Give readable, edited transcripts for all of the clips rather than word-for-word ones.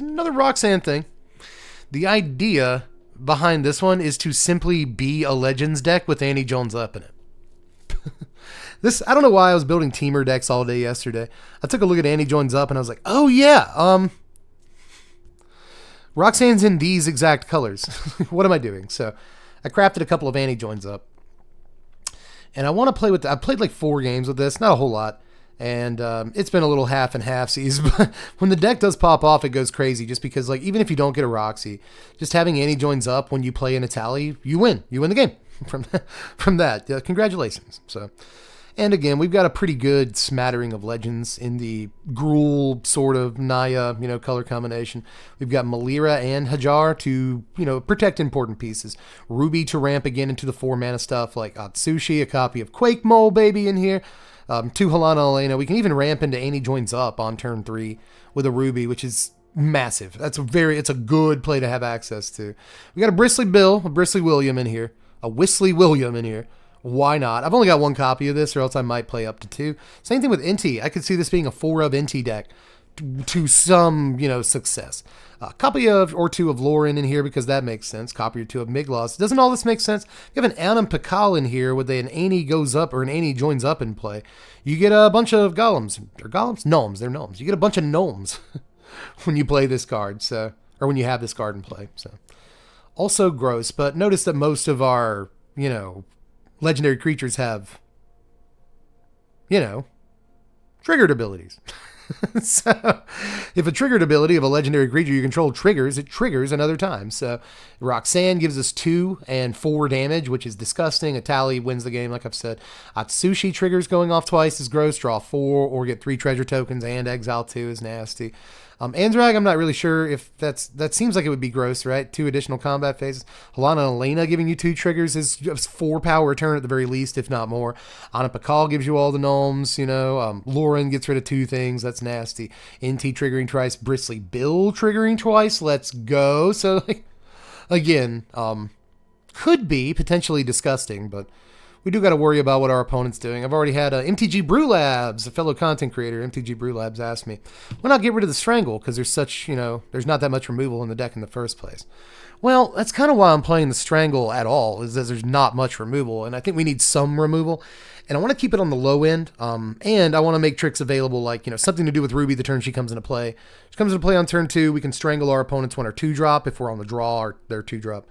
Another Roxanne thing. The idea behind this one is to simply be a Legends deck with Annie Jones up in it. I don't know why I was building Temur decks all day yesterday. I took a look at Annie Joins Up and I was like, oh yeah, Roxanne's in these exact colors. What am I doing? So I crafted a couple of Annie Joins Up. And I want to play with, I played like 4 games with this, not a whole lot. And it's been a little half and half season, but when the deck does pop off, it goes crazy just because, like, even if you don't get a Roxy, just having Annie Joins Up when you play an Etali, you win the game from that. Congratulations. So, and again, we've got a pretty good smattering of legends in the Gruul sort of Naya, color combination. We've got Malira and Hajar to, protect important pieces. Ruby to ramp again into the 4-mana stuff like Atsushi, a copy of Quake Mole baby in here. 2 Halana Elena. We can even ramp into Annie Joins Up on turn 3 with a Ruby, which is massive. It's a good play to have access to. We got a Bristly Bill, a Bristly William in here, a Whistly William in here. Why not? I've only got 1 copy of this, or else I might play up to 2. Same thing with Inti. I could see this being a 4 of Inti deck to some, success. A copy of or 2 of Lauren in here because that makes sense. Copy or 2 of Miglos. Doesn't all this make sense? You have an Anam Pakal in here with an Annie Goes Up or an Annie Joins Up in play. You get a bunch of golems. Or golems? Gnomes. They're gnomes. You get a bunch of gnomes when you play this card. So, or when you have this card in play. So, also gross, but notice that most of our, legendary creatures have, triggered abilities. So, if a triggered ability of a legendary creature you control triggers, it triggers another time. So, Roxanne gives us 2 and 4 damage, which is disgusting. Etali wins the game, like I've said. Atsushi triggers going off twice is gross. Draw 4 or get 3 treasure tokens, and Exile 2 is nasty. Andrag, I'm not really sure if that seems like it would be gross, right? 2 additional combat phases. Halana Elena giving you 2 triggers is 4 power return at the very least, if not more. Anna Pakal gives you all the gnomes, Lauren gets rid of 2 things. That's nasty. Inti triggering twice. Bristly Bill triggering twice. Let's go. So, again, could be potentially disgusting, but we do got to worry about what our opponent's doing. I've already had MTG Brew Labs, a fellow content creator, MTG Brew Labs, asked me, why not get rid of the Strangle? Because there's there's not that much removal in the deck in the first place. Well, that's kind of why I'm playing the Strangle at all, is that there's not much removal, and I think we need some removal. And I want to keep it on the low end, and I want to make tricks available like, something to do with Ruby the turn she comes into play. She comes into play on turn 2, we can Strangle our opponents when our 2-drop, if we're on the draw, or their 2-drop.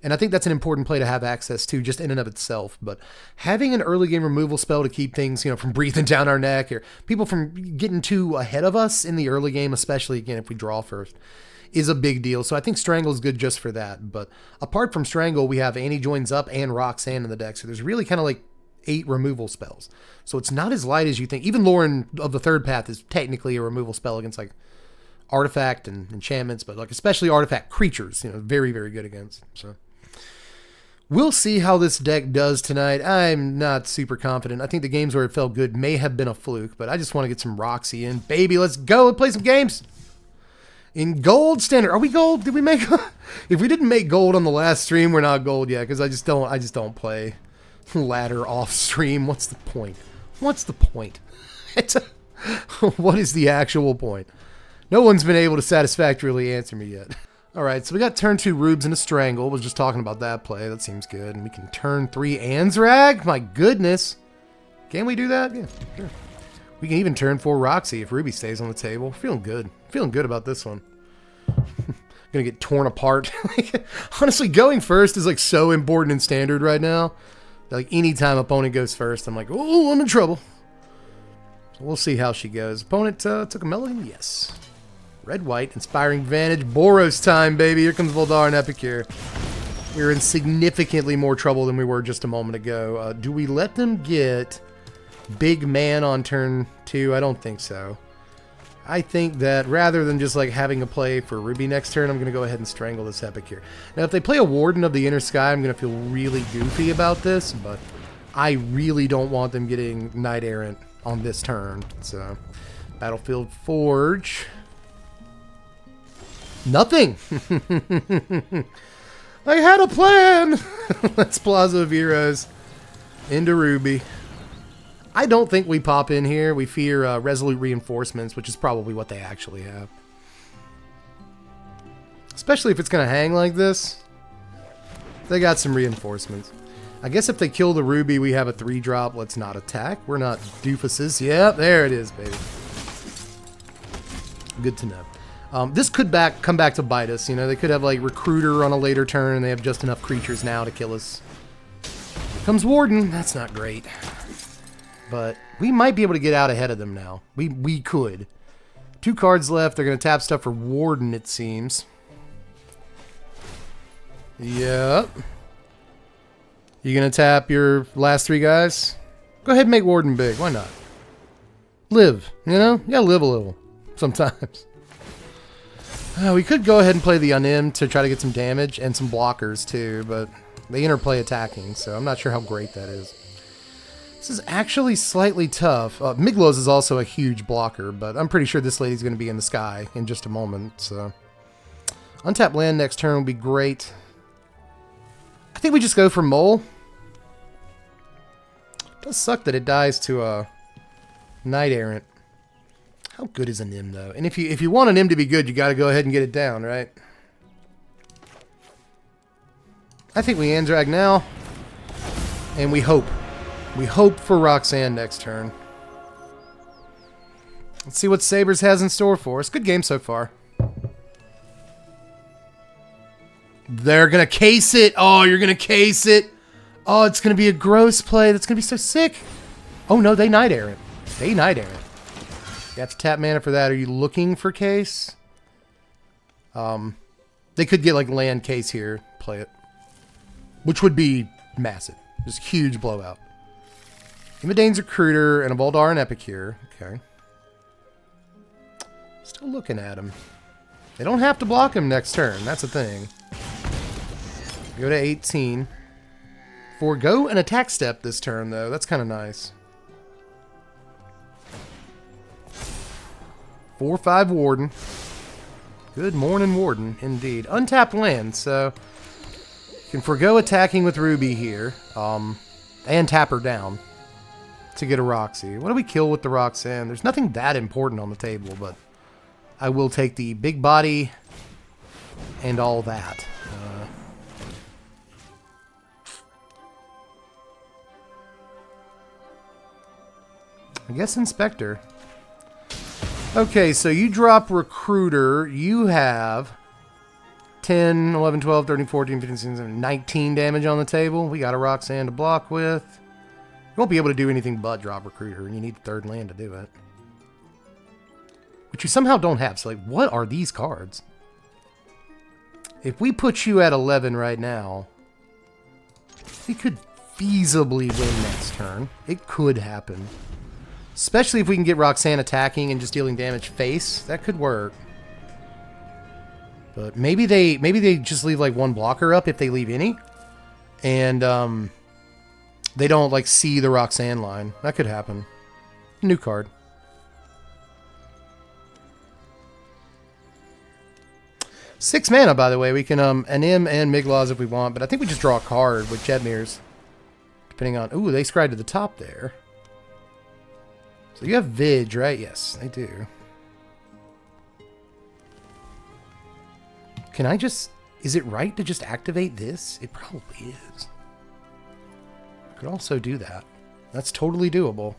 And I think that's an important play to have access to just in and of itself. But having an early game removal spell to keep things, from breathing down our neck or people from getting too ahead of us in the early game, especially, again, if we draw first, is a big deal. So I think Strangle is good just for that. But apart from Strangle, we have Annie Joins Up and Roxanne in the deck. So there's really kind of like 8 removal spells. So it's not as light as you think. Even Lauren of the Third Path is technically a removal spell against like artifact and enchantments, but like especially artifact creatures, very, very good against. So we'll see how this deck does tonight. I'm not super confident. I think the games where it felt good may have been a fluke, but I just want to get some Roxy in. Baby, let's go and play some games. In gold standard. Are we gold? Did we make... If we didn't make gold on the last stream, we're not gold yet, because I just don't play ladder off stream. What's the point? What's the point? What is the actual point? No one's been able to satisfactorily answer me yet. All right, so we got turn 2 Rubes and a Strangle. Was just talking about that play. That seems good. And we can turn 3 Anzrag. My goodness. Can we do that? Yeah, sure. We can even turn 4 Roxy if Ruby stays on the table. Feeling good. Feeling good about this one. Gonna get torn apart. Honestly, going first is like so important in Standard right now. Like anytime opponent goes first, I'm like, oh, I'm in trouble. So we'll see how she goes. Opponent took a Melody? Yes. Red-white, Inspiring Advantage, Boros time, baby. Here comes Voldar and Epicure. We're in significantly more trouble than we were just a moment ago. Do we let them get Big Man on turn 2? I don't think so. I think that rather than just like having a play for Ruby next turn, I'm going to go ahead and Strangle this Epicure. Now, if they play a Warden of the Inner Sky, I'm going to feel really goofy about this, but I really don't want them getting Knight Errant on this turn. So, Battlefield Forge... Nothing. I had a plan. Let's Plaza of Heroes into Ruby. I don't think we pop in here. We fear Resolute Reinforcements, which is probably what they actually have. Especially if it's going to hang like this. They got some reinforcements. I guess if they kill the ruby, we have a 3-drop. Let's not attack. We're not doofuses. Yep, there it is, baby. Good to know. This could come back to bite us. You know, they could have like Recruiter on a later turn, and they have just enough creatures now to kill us. Here comes Warden. That's not great. But we might be able to get out ahead of them now. We could. 2 cards left. They're going to tap stuff for Warden, it seems. Yep. You going to tap your last 3 guys? Go ahead and make Warden big. Why not? Live. You know? You gotta live a little. Sometimes. We could go ahead and play the Unim to try to get some damage and some blockers too, but they interplay attacking, so I'm not sure how great that is. This is actually slightly tough. Miglos is also a huge blocker, but I'm pretty sure this lady's going to be in the sky in just a moment, so... Untap land next turn would be great. I think we just go for Mole. It does suck that it dies to a Knight Errant. How good is a Nim, though? And if you want a Nim to be good, you got to go ahead and get it down, right? I think we Andrag now. And we hope. We hope for Roxanne next turn. Let's see what Sabres has in store for us. Good game so far. They're going to case it. Oh, you're going to case it. Oh, it's going to be a gross play. That's going to be so sick. Oh, no, they Knight Errant. They Knight Errant. You have to tap mana for that. Are you looking for case? They could get like land case here. Play it. Which would be massive. Just huge blowout. Imidane's Recruiter and a Boldar and Epicure. Okay. Still looking at him. They don't have to block him next turn. That's the thing. Go to 18. Forgo an attack step this turn, though. That's kind of nice. 4/5 Warden. Good morning, Warden, indeed. Untapped land, so you can forgo attacking with Ruby here, and tap her down to get a Roxy. What do we kill with the Roxanne? There's nothing that important on the table, but I will take the big body and all that. I guess Inspector. Okay, so you drop Recruiter. You have 10, 11, 12, 13, 14, 15, 16, 17, 19 damage on the table. We got a Roxanne to block with. You won't be able to do anything but drop Recruiter, and you need 3rd land to do it. Which you somehow don't have. So, like, what are these cards? If we put you at 11 right now, we could feasibly win next turn. It could happen. Especially if we can get Roxanne attacking and just dealing damage face. That could work. But maybe they just leave like 1 blocker up if they leave any. And they don't like see the Roxanne line. That could happen. New card. Six mana, by the way. We can Anim and Miglaws if we want, but I think we just draw a card with Jedmir's. Depending on... Ooh, they scried to the top there. So you have Vidge, right? Yes, I do. Can I just... Is it right to just activate this? It probably is. I could also do that. That's totally doable.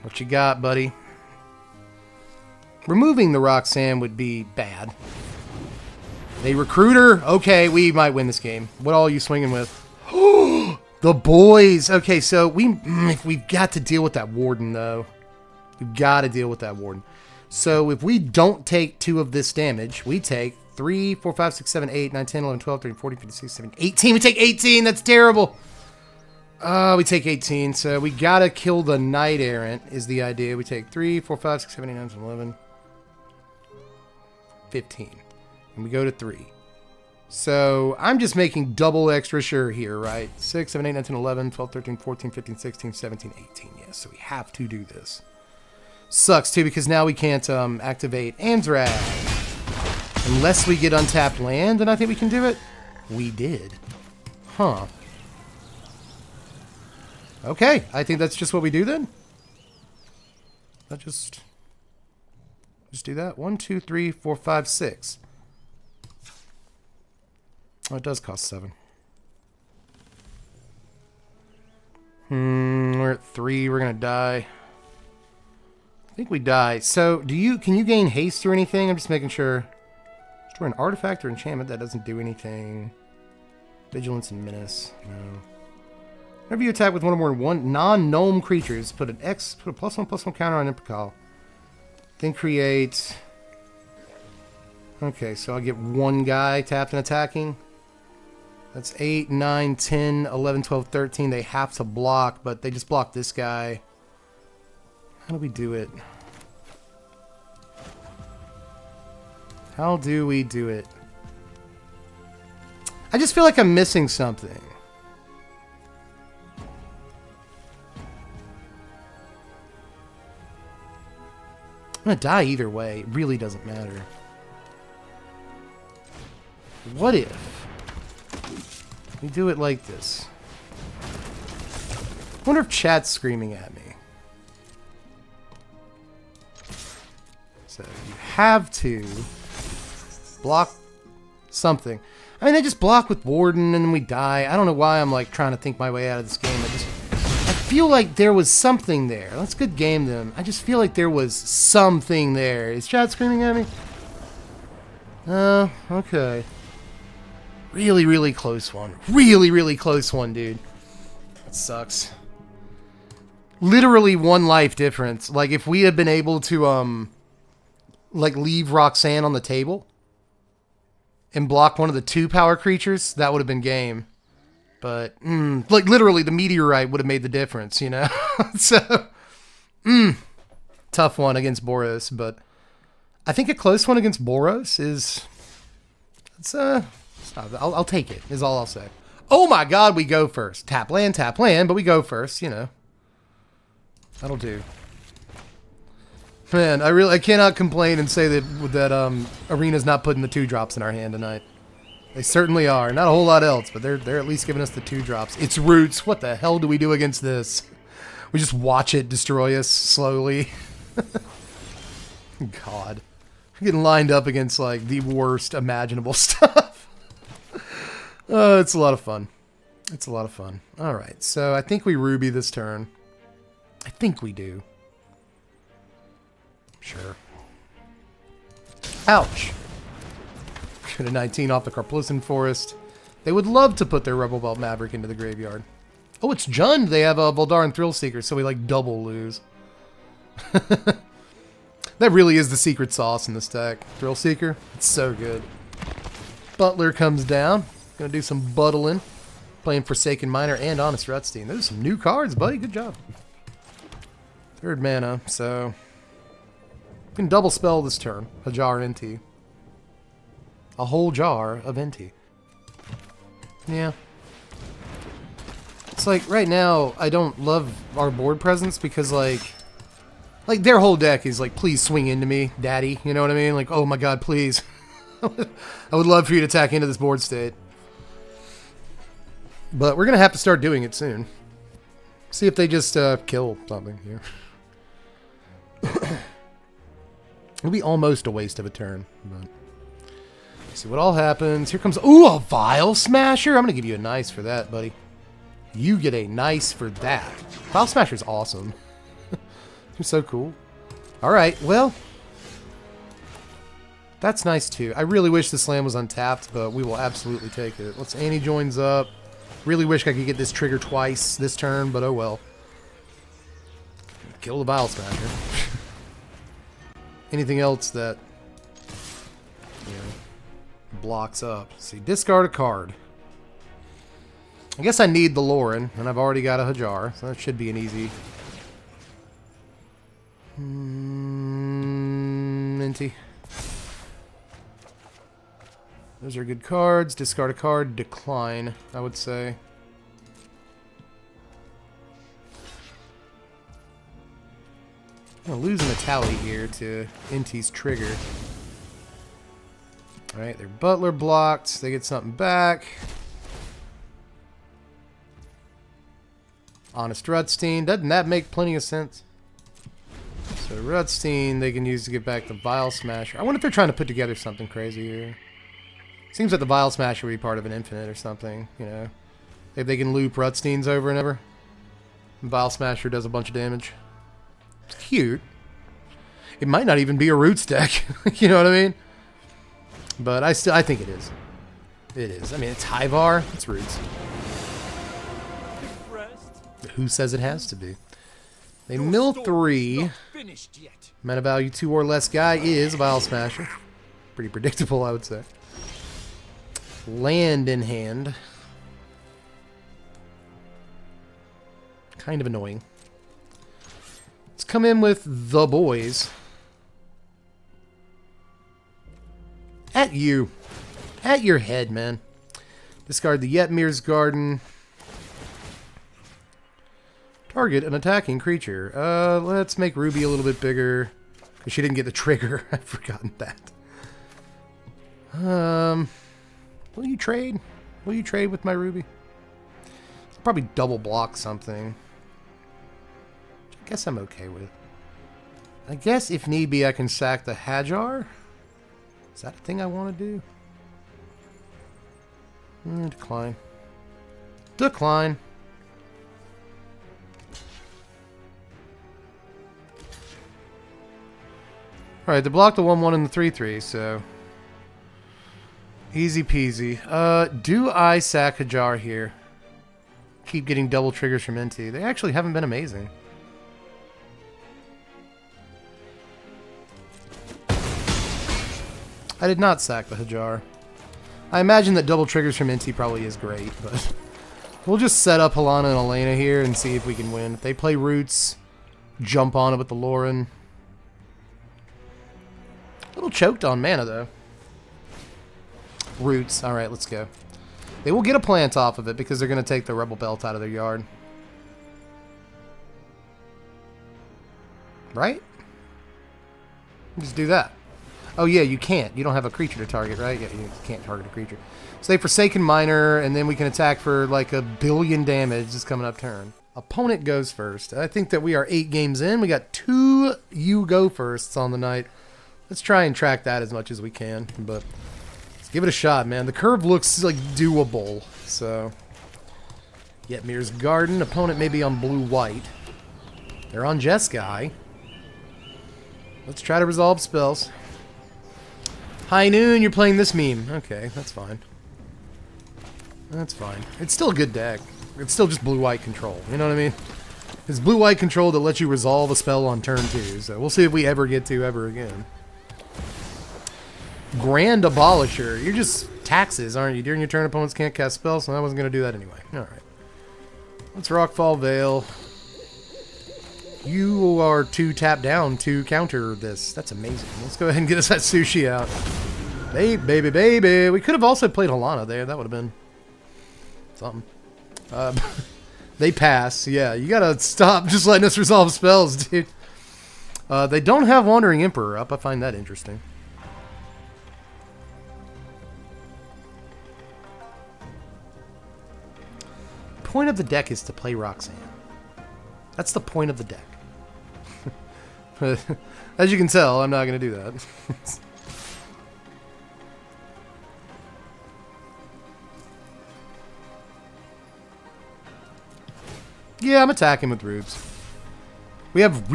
What you got, buddy? Removing the Roxanne would be bad. A Recruiter? Okay, we might win this game. What all are you swinging with? The boys! Okay, so we've got to deal with that Warden, though. We've got to deal with that Warden. So if we don't take 2 of this damage, we take 3, 4, 5, 6, 7, 8, 9, 10, 11, 12, 13, 14, 15, 16, 17, 18. We take 18! That's terrible! We take 18, so we gotta kill the Knight Errant, is the idea. We take 3, 4, 5, 6, 7, 8, 9, 10, 11, 15. And we go to 3. So I'm just making double extra sure here, right? 6, 7, 8, 9, 10, 11, 12, 13, 14, 15, 16, 17, 18. Yes, so we have to do this. Sucks, too, because now we can't activate Andrag. Unless we get untapped land, and I think we can do it. We did. Huh. Okay, I think that's just what we do then. That just... Just do that. 1, 2, 3, 4, 5, 6. Oh, it does cost 7. We're at 3. We're gonna die. I think we die. So, can you gain haste or anything? I'm just making sure. Destroy an artifact or enchantment. That doesn't do anything. Vigilance and menace. No. Whenever you attack with one or more non-gnome creatures, put a +1/+1 counter on Impercal. Then create... Okay, so I'll get one guy tapped and attacking. That's 8, 9, 10, 11, 12, 13. They have to block, but they just block this guy. How do we do it? How do we do it? I just feel like I'm missing something. I'm gonna die either way. It really doesn't matter. What if we do it like this? I wonder if chat's screaming at me. So you have to block something. I mean, they just block with Warden and then we die. I don't know why I'm like trying to think my way out of this game. I feel like there was something there. Let's good game them. I just feel like there was something there. Is chat screaming at me? Okay. Really, really close one. Really, really close one, dude. That sucks. Literally one life difference. Like, if we had been able to, like, leave Roxanne on the table and block one of the 2 power creatures, that would have been game. But, like, literally, the meteorite would have made the difference, you know? So, tough one against Boros, but I think a close one against Boros is, I'll take it, is all I'll say. Oh my god, we go first. Tap land, but we go first, you know. That'll do. Man, I cannot complain and say that Arena's not putting the 2 drops in our hand tonight. They certainly are. Not a whole lot else, but they're at least giving us the 2 drops. It's Roots. What the hell do we do against this? We just watch it destroy us slowly. God. I'm getting lined up against, like, the worst imaginable stuff. It's a lot of fun. It's a lot of fun. Alright, so I think we Ruby this turn. I think we do. Sure. Ouch. Get a 19 off the Carplucin Forest. They would love to put their Rebel Belt Maverick into the graveyard. Oh, it's Jund. They have a Voldaren Thrillseeker, so we like double lose. That really is the secret sauce in this deck. Thrillseeker. It's so good. Butler comes down. Gonna do some buttling. Playing Forsaken Miner and Honest Rutstein. Those are some new cards, buddy. Good job. 3rd mana, so... we can double spell this turn. A jar NT. A whole jar of NT. Yeah. It's like, right now, I don't love our board presence because, like, their whole deck is like, please swing into me, daddy. You know what I mean? Like, oh my god, please. I would love for you to attack into this board state. But we're going to have to start doing it soon. See if they just kill something here. It'll be almost a waste of a turn. But see what all happens. Here comes... ooh, a Vial Smasher. I'm going to give you a nice for that, buddy. You get a nice for that. Vial Smasher's awesome. You're so cool. Alright, well... that's nice, too. I really wish this land was untapped, but we will absolutely take it. Let's Annie joins up. Really wish I could get this trigger twice this turn, but oh well. Kill the Vial Smasher. Anything else that, you know, blocks up. Let's see, discard a card. I guess I need the Lauren, and I've already got a Hajar, so that should be an easy. Minty. Those are good cards. Discard a card, decline, I would say. I'm going to lose an Etali here to Inti's trigger. Alright, their Butler blocked. They get something back. Honest Rutstein. Doesn't that make plenty of sense? So Rutstein they can use to get back the Vile Smasher. I wonder if they're trying to put together something crazy here. Seems like the Vile Smasher would be part of an infinite or something, you know. If they can loop Rutsteins over and over. Vile Smasher does a bunch of damage. It's cute. It might not even be a Roots deck. You know what I mean? But I think it is. It is. I mean, it's Hyvar. It's Roots. Who says it has to be? They mill 3. Mana value 2 or less guy is Vile Smasher. Pretty predictable, I would say. Land in hand. Kind of annoying. Let's come in with the boys. At you. At your head, man. Discard the Yetmir's Garden. Target an attacking creature. Let's make Ruby a little bit bigger. Because she didn't get the trigger. I've forgotten that. Will you trade? Will you trade with my Ruby? I'll probably double block something. I guess I'm okay with. I guess if need be I can sack the Hajar. Is that a thing I want to do? Decline. Decline. Alright, they blocked the 1-1 and the 3-3, so... Easy peasy. Do I sack Hajar here? Keep getting double triggers from NT. They actually haven't been amazing. I did not sack the Hajar. I imagine that double triggers from NT probably is great, but... We'll just set up Halana and Elena here and see if we can win. If they play Roots, jump on it with the Lauren. A little choked on mana, though. Roots. Alright, let's go. They will get a plant off of it because they're going to take the Rebel Belt out of their yard. Right? Just do that. Oh, yeah, you can't. You don't have a creature to target, right? Yeah, you can't target a creature. So they Forsaken Miner, and then we can attack for like 1 billion damage this coming up turn. Opponent goes first. I think that we are 8 games in. We got 2 you go firsts on the night. Let's try and track that as much as we can, but let's give it a shot, man. The curve looks like doable, so... Yetmir's Garden. Opponent may be on blue-white. They're on Jeskai. Let's try to resolve spells. High Noon, you're playing this meme. Okay, that's fine. That's fine. It's still a good deck. It's still just blue-white control. You know what I mean? It's blue-white control that lets you resolve a spell on turn 2. So we'll see if we ever get to ever again. Grand Abolisher. You're just taxes, aren't you? During your turn, opponents can't cast spells, so I wasn't going to do that anyway. Alright. Let's Rockfall Veil. You are 2 tap down to counter this. That's amazing. Let's go ahead and get us that sushi out. Baby, baby, baby. We could have also played Halana there. That would have been something. They pass. Yeah, you gotta stop just letting us resolve spells, dude. They don't have Wandering Emperor up. I find that interesting. The point of the deck is to play Roxanne. That's the point of the deck. As you can tell, I'm not going to do that. Yeah, I'm attacking with Rubes. We have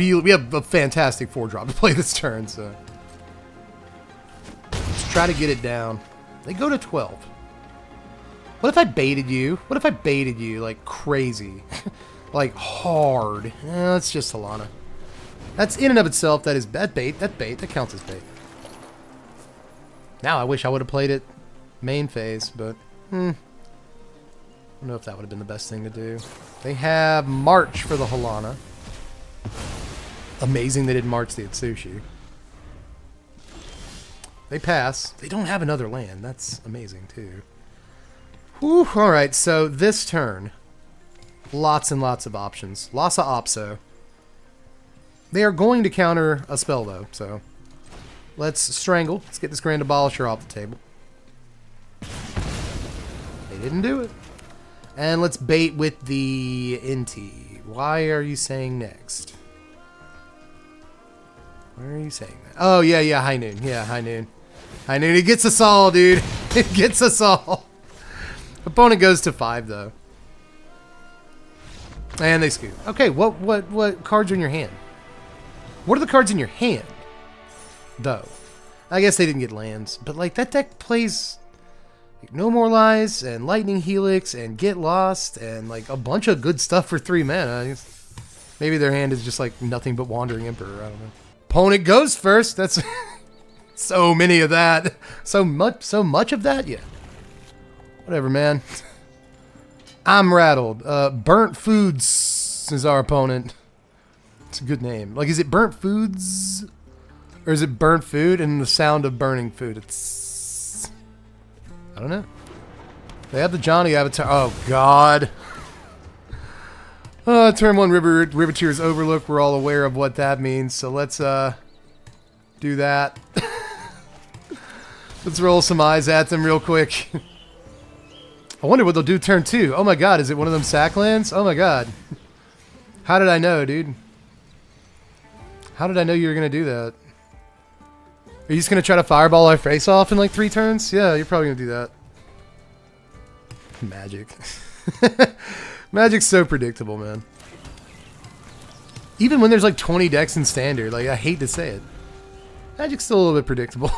a fantastic 4-drop to play this turn, so let's try to get it down. They go to 12. What if I baited you? What if I baited you like crazy? Like hard. That's just Halana. That's in and of itself. That is that bait. That bait. That counts as bait. Now I wish I would have played it main phase, but I don't know if that would have been the best thing to do. They have March for the Halana. Amazing they didn't March the Atsushi. They pass. They don't have another land. That's amazing too. Whew. All right. So this turn. Lots and lots of options. Lots of opso. They are going to counter a spell, though, so... Let's Strangle. Let's get this Grand Abolisher off the table. They didn't do it. And let's bait with the NT. Why are you saying next? Where are you saying that? Oh, yeah, yeah, high noon. Yeah, high noon. High noon. It gets us all, dude. It gets us all. Opponent goes to 5, though. And they scoop. Okay, what cards are in your hand? What are the cards in your hand, though? I guess they didn't get lands. But, like, that deck plays No More Lies and Lightning Helix and Get Lost and, like, a bunch of good stuff for 3 mana. Maybe their hand is just, like, nothing but Wandering Emperor. I don't know. Opponent goes first. That's so many of that. So much of that? Yeah. Whatever, man. I'm rattled. Burnt Foods is our opponent. It's a good name. Like, is it Burnt Foods? Or is it Burnt Food and the sound of burning food? It's... I don't know. They have the Johnny Avatar. Oh, God. Turn 1 Riveteer's Overlook. We're all aware of what that means. So let's do that. Let's roll some eyes at them real quick. I wonder what they'll do turn 2. Oh my God, is it one of them sack lands? Oh my God. How did I know, dude? How did I know you were going to do that? Are you just going to try to fireball our face off in like 3 turns? Yeah, you're probably going to do that. Magic. Magic's so predictable, man. Even when there's like 20 decks in Standard, like I hate to say it. Magic's still a little bit predictable.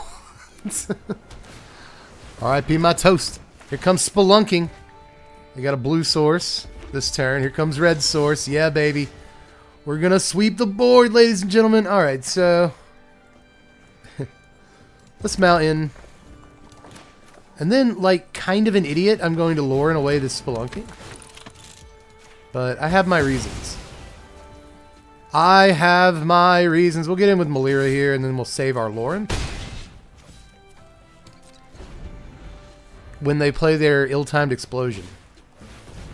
R.I.P. my toast. Here comes Spelunking. They got a blue source this turn. Here comes red source. Yeah, baby. We're going to sweep the board, ladies and gentlemen. Alright, so... let's mount in. And then, like, kind of an idiot, I'm going to lure in away this Spelunking. But I have my reasons. I have my reasons. We'll get in with Malira here, and then we'll save our Lauren. When they play their ill-timed explosion.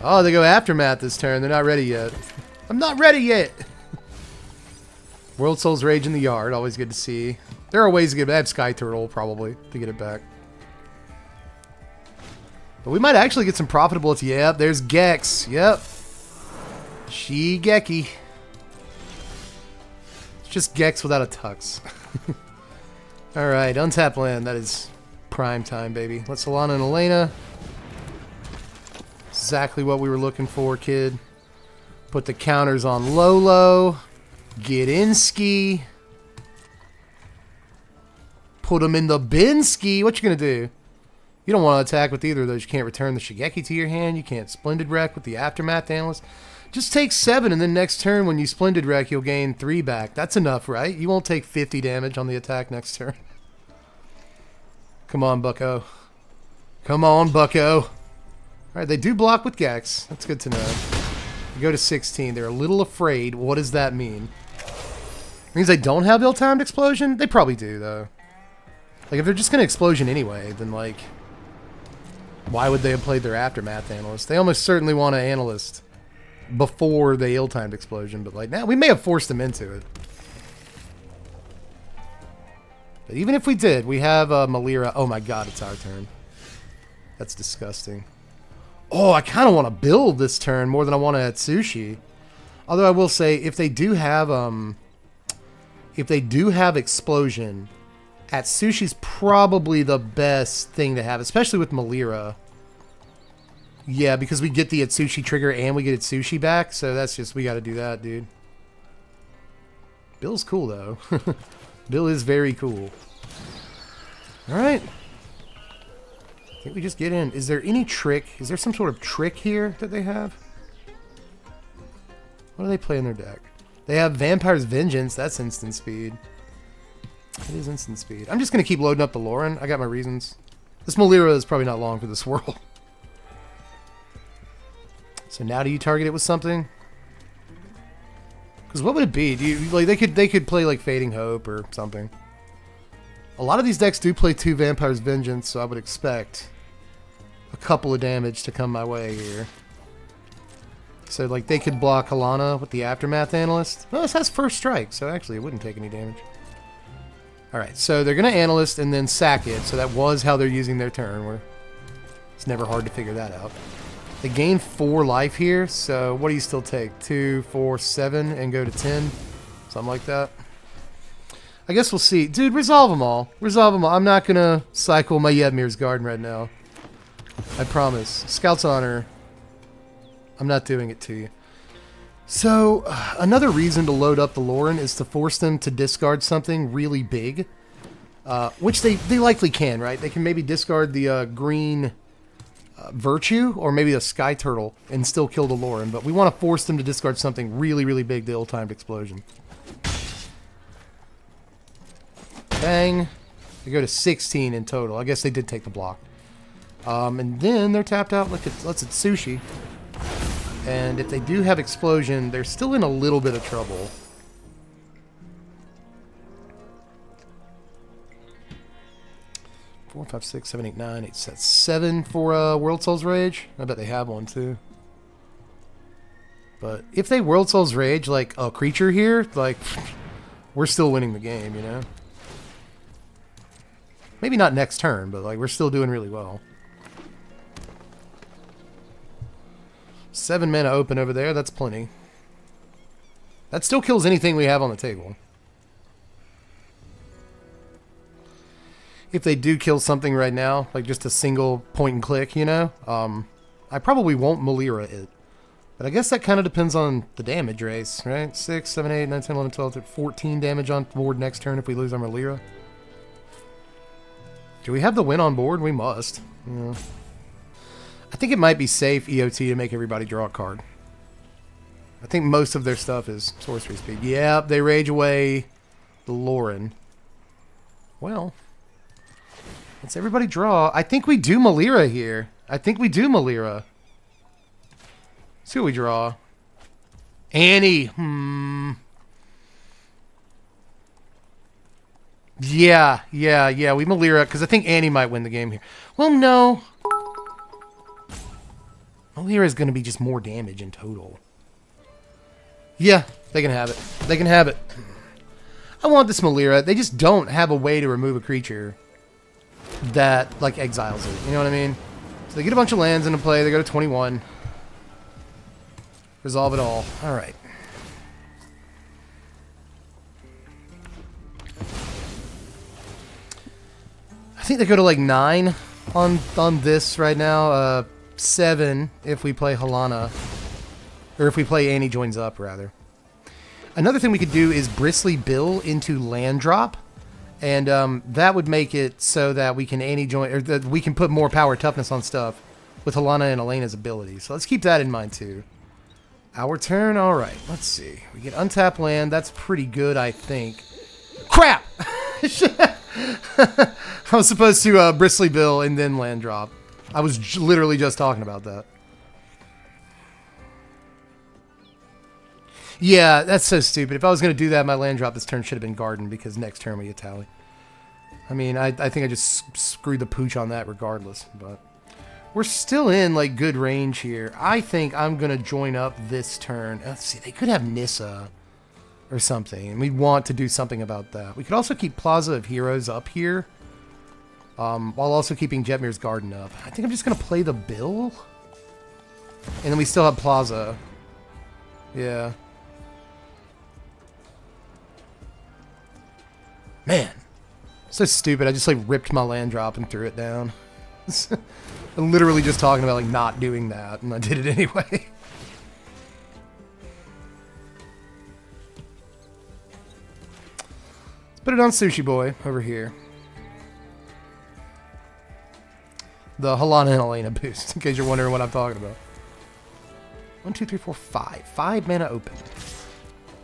Oh, they go Aftermath this turn. They're not ready yet. I'm not ready yet! World Soul's Rage in the yard. Always good to see. There are ways to get it back. I have Sky Turtle, probably, to get it back. But we might actually get some profitable... Yep, there's Gex. Yep. Shigeki. It's just Gex without a tux. Alright, untap land. That is prime time, baby. Let's Alana and Elena. Exactly what we were looking for, kid. Put the counters on Lolo. Get in ski. Put them in the bin ski. What you gonna do? You don't want to attack with either of those. You can't return the Shigeki to your hand. You can't Splendid Wreck with the Aftermath Analyst. Just take 7, and then next turn when you Splendid Wreck, you'll gain 3 back. That's enough, right? You won't take 50 damage on the attack next turn. Come on, bucko. Come on, bucko. Alright, they do block with Gex. That's good to know. They go to 16. They're a little afraid. What does that mean? It means they don't have ill-timed explosion? They probably do, though. Like, if they're just going to explosion anyway, then, like... why would they have played their Aftermath Analyst? They almost certainly want an Analyst before the ill-timed explosion, but like now we may have forced them into it. But even if we did, we have Malira. Oh my God, it's our turn. That's disgusting. Oh, I kind of want to build this turn more than I want to Atsushi. Although I will say, if they do have explosion, Atsushi's probably the best thing to have, especially with Malira. Yeah, because we get the Atsushi trigger and we get Atsushi back, so that's just, we got to do that, dude. Bill's cool, though. Bill is very cool. Alright. I think we just get in. Is there any trick? Is there some sort of trick here that they have? What do they play in their deck? They have Vampire's Vengeance. That's instant speed. It is instant speed. I'm just going to keep loading up the Lauren. I got my reasons. This Malira is probably not long for this world. So now do you target it with something? Because what would it be? Do you, like, they could play like Fading Hope or something. A lot of these decks do play 2 Vampire's Vengeance, so I would expect a couple of damage to come my way here. So like they could block Alana with the Aftermath Analyst. Well, this has First Strike, so actually it wouldn't take any damage. Alright, so they're going to Analyst and then sack it, so that was how they're using their turn. It's never hard to figure that out. They gain 4 life here, so what do you still take? 2, 4, 7, and go to 10? Something like that. I guess we'll see. Dude, resolve them all. Resolve them all. I'm not going to cycle my Ydmir's Garden right now. I promise. Scout's Honor. I'm not doing it to you. So, another reason to load up the Lauren is to force them to discard something really big. Which they likely can, right? They can maybe discard the green Virtue or maybe a Sky Turtle and still kill the Lauren. But we want to force them to discard something really, really big, the ill-timed explosion. Bang. They go to 16 in total. I guess they did take the block. And then they're tapped out like it's Sushi. And if they do have explosion, they're still in a little bit of trouble. Four, five, six, seven, eight, nine, eight, sets. 7 for World Souls Rage. I bet they have one too. But if they World Souls Rage like a creature here, like we're still winning the game, you know? Maybe not next turn, but like we're still doing really well. 7 mana open over there, that's plenty. That still kills anything we have on the table. If they do kill something right now, like just a single point and click, you know, I probably won't Melira it. But I guess that kind of depends on the damage race, right? 6, 7, 8, 9, 10, 11, 12, 14 damage on board next turn if we lose our Melira. Do we have the win on board? We must. Yeah. I think it might be safe, EOT, to make everybody draw a card. I think most of their stuff is sorcery speed. Yeah, they rage away the Lauren. Well, let's everybody draw. I think we do Melira here. I think we do Melira. Let's see what we draw. Annie. Yeah. We Melira, because I think Annie might win the game here. Well, no. Melira is going to be just more damage in total. Yeah, they can have it. They can have it. I want this Melira. They just don't have a way to remove a creature that, like, exiles it. You know what I mean? So they get a bunch of lands into play. They go to 21. Resolve it all. All right. I think they go to, like, 9 on this right now. 7 if we play Halana. Or if we play Annie Joins Up, rather. Another thing we could do is Bristly Bill into land drop. And that would make it so that we can Annie join, or that we can put more power toughness on stuff with Halana and Elena's abilities. So let's keep that in mind too. Our turn. All right. Let's see. We get untap land. That's pretty good, I think. Crap! I was supposed to Bristly Bill and then land drop. I was literally just talking about that. Yeah, that's so stupid. If I was going to do that, my land drop this turn should have been Garden, because next turn we Etali. I mean, I think I just screwed the pooch on that regardless, but we're still in, like, good range here. I think I'm going to join up this turn. Let's see, they could have Nissa or something, and we'd want to do something about that. We could also keep Plaza of Heroes up here, while also keeping Jetmir's Garden up. I think I'm just going to play the Bill, and then we still have Plaza. Yeah. Man, so stupid. I just, like, ripped my land drop and threw it down. I'm literally just talking about, like, not doing that, and I did it anyway. Let's put it on Sushi Boy over here. The Halana and Elena boost, in case you're wondering what I'm talking about. 1, 2, 3, 4, 5. 5 mana open.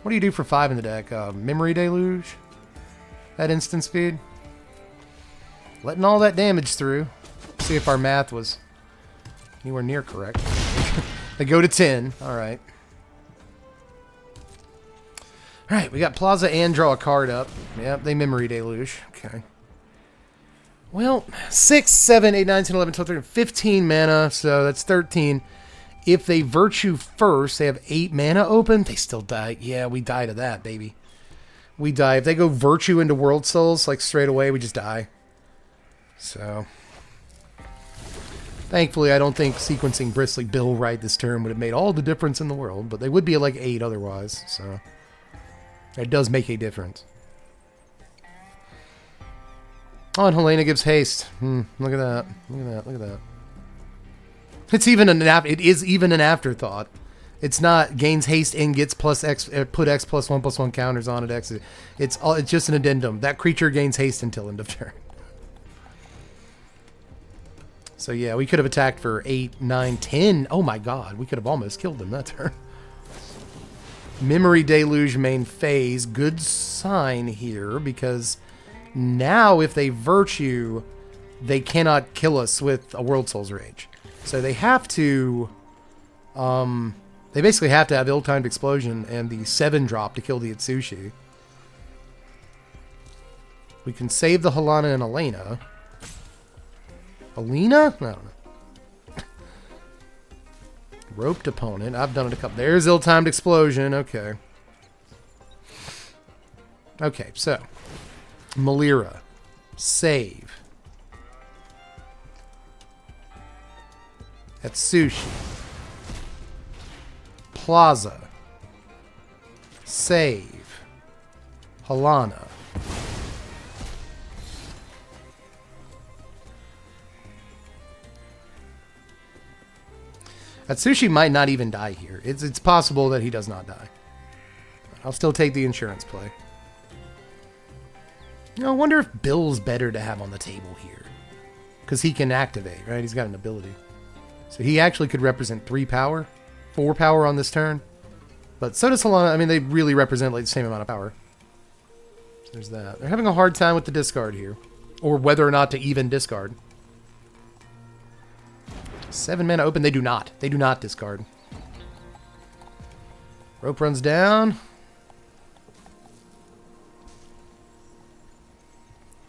What do you do for 5 in the deck? Memory Deluge? At instant speed. Letting all that damage through. See if our math was anywhere near correct. They go to 10. Alright. Alright, we got Plaza and draw a card up. Yep, they Memory Deluge. Okay. Well, 6, 7, 8, 9, 10, 11, 12, 13, 15 mana, so that's 13. If they Virtue first, they have 8 mana open. They still die. Yeah, we die to that, baby. We die. If they go Virtue into World Souls, like, straight away, we just die. So, thankfully, I don't think sequencing Bristly Bill right this turn would have made all the difference in the world, but they would be at, like, 8 otherwise, so it does make a difference. Oh, and Helena gives haste. Look at that. Look at that. Look at that. It's even it is even an afterthought. It's not gains haste and gets plus X, put X +1/+1 counters on it. X. It's just an addendum. That creature gains haste until end of turn. So yeah, we could have attacked for 8, 9, 10. Oh my god, we could have almost killed them that turn. Memory Deluge main phase. Good sign here, because now if they virtue, they cannot kill us with a World Soul's Rage. So they have to... they basically have to have Ill-Timed Explosion and the 7-drop to kill the Atsushi. We can save the Helena and Elena. Alina? I don't know. Roped opponent. I've done it a couple. There's Ill-Timed Explosion. Okay. Okay, so. Malira. Save. Atsushi. Plaza. Save. Halana. Atsushi might not even die here. It's possible that he does not die. I'll still take the insurance play. You know, I wonder if Bill's better to have on the table here. Because he can activate, right? He's got an ability. So he actually could represent 3 power, 4 power on this turn. But so does Halana. I mean, they really represent like the same amount of power. So there's that. They're having a hard time with the discard here. Or whether or not to even discard. 7 mana open. They do not. They do not discard. Rope runs down.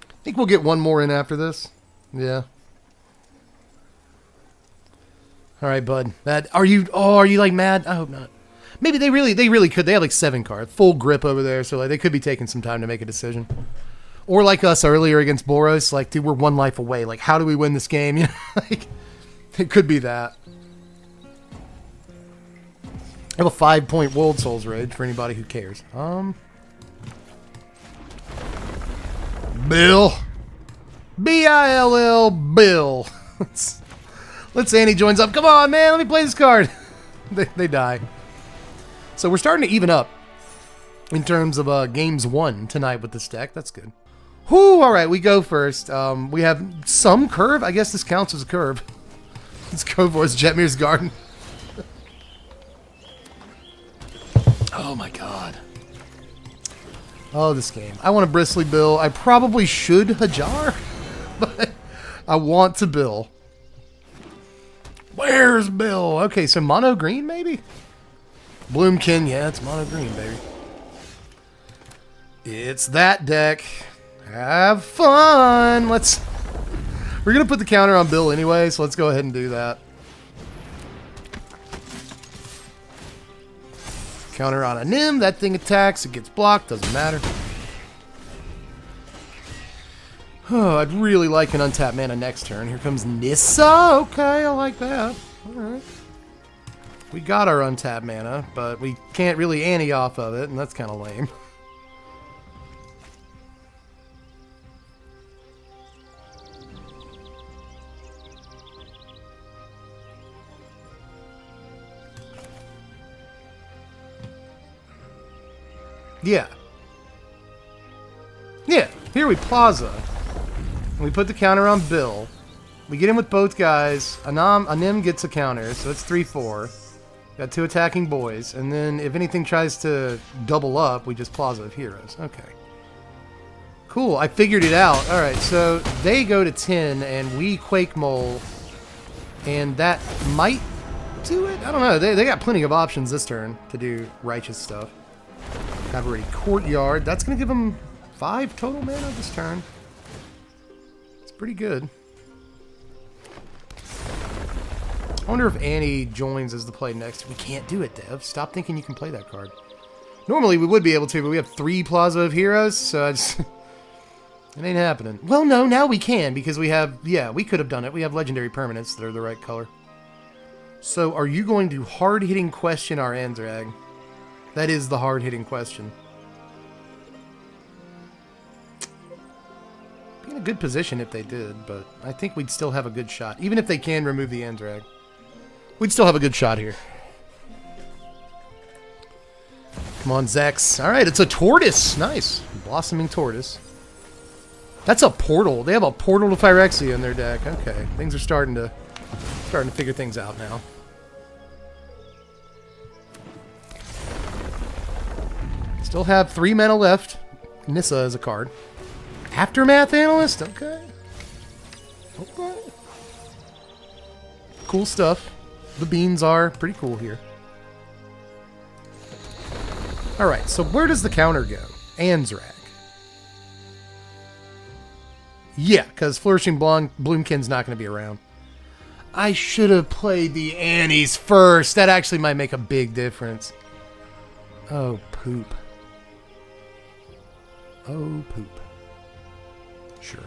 I think we'll get one more in after this. Yeah. All right, bud. Are you like mad? I hope not. Maybe they really could. They have like 7 cards, full grip over there, so like they could be taking some time to make a decision. Or like us earlier against Boros, like dude, we're 1 life away. Like, how do we win this game? You know, like. It could be that. I have a 5-point World Soul's Rage for anybody who cares. Bill. B-I-L-L, Bill. Let's Annie joins up. Come on, man. Let me play this card. they die. So we're starting to even up in terms of games won tonight with this deck. That's good. Whew, all right, we go first. We have some curve. I guess this counts as a curve. Let's go for Jetmir's Garden. Oh my god. Oh, this game. I want a Bristly Bill. I probably should Hajar, but I want to Bill. Where's Bill? Okay, so mono green maybe? Bloomkin, yeah, it's mono green, baby. It's that deck. Have fun. We're going to put the counter on Bill anyway, so let's go ahead and do that. Counter on a Nim. That thing attacks. It gets blocked. Doesn't matter. Oh, I'd really like an untapped mana next turn. Here comes Nissa. Okay, I like that. All right. We got our untapped mana, but we can't really ante off of it, and that's kind of lame. Yeah. Yeah, here we Plaza. And we put the counter on Bill. We get in with both guys. A Nim gets a counter, so it's 3-4. Got 2 attacking boys. And then if anything tries to double up, we just Plaza of Heroes. Okay. Cool, I figured it out. Alright, so they go to 10, and we Quake Mole. And that might do it? I don't know. They got plenty of options this turn to do righteous stuff. Cavalry Courtyard. That's going to give them 5 total mana this turn. It's pretty good. I wonder if Annie joins as the play next. We can't do it, Dev. Stop thinking you can play that card. Normally we would be able to, but we have 3 Plaza of Heroes, so it ain't happening. Well, no, now we can, because we have... Yeah, we could have done it. We have legendary permanents that are the right color. So, are you going to hard-hitting question our Andrag? That is the hard-hitting question. Being a good position if they did, but I think we'd still have a good shot. Even if they can remove the Andrag, we'd still have a good shot here. Come on, Zex. All right, it's a Tortoise. Nice. Blossoming Tortoise. That's a portal. They have a portal to Phyrexia in their deck. Okay, things are starting to figure things out now. Still have 3 mana left. Nissa is a card. Aftermath Analyst. Okay. Okay. Cool stuff. The beans are pretty cool here. All right, so where does the counter go? Anzrag. Yeah, because Flourishing Bloomkin's not going to be around. I should have played the Annies first. That actually might make a big difference. Oh, poop. Oh, poop. Sure.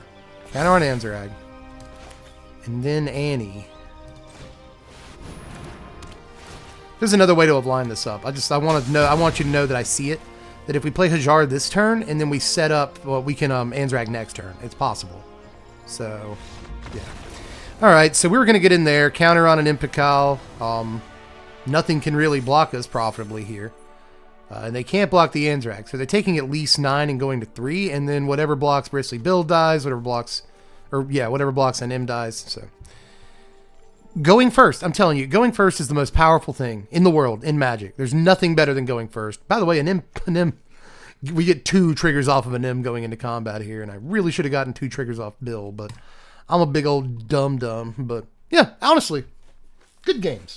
Counter on Anzrag. And then Annie. There's another way to have lined this up. I want you to know that I see it. That if we play Hajar this turn and then we set up, well, we can Anzrag next turn. It's possible. So, yeah. All right, so we were going to get in there, counter on an Impical. Nothing can really block us profitably here. And they can't block the Anzrag. So they're taking at least 9 and going to 3, and then whatever blocks Bristly Bill dies, whatever blocks an M dies. So going first, I'm telling you, going first is the most powerful thing in the world in Magic. There's nothing better than going first. By the way, an M, we get 2 triggers off of an M going into combat here, and I really should have gotten 2 triggers off Bill, but I'm a big old dum-dum. But yeah, honestly, good games.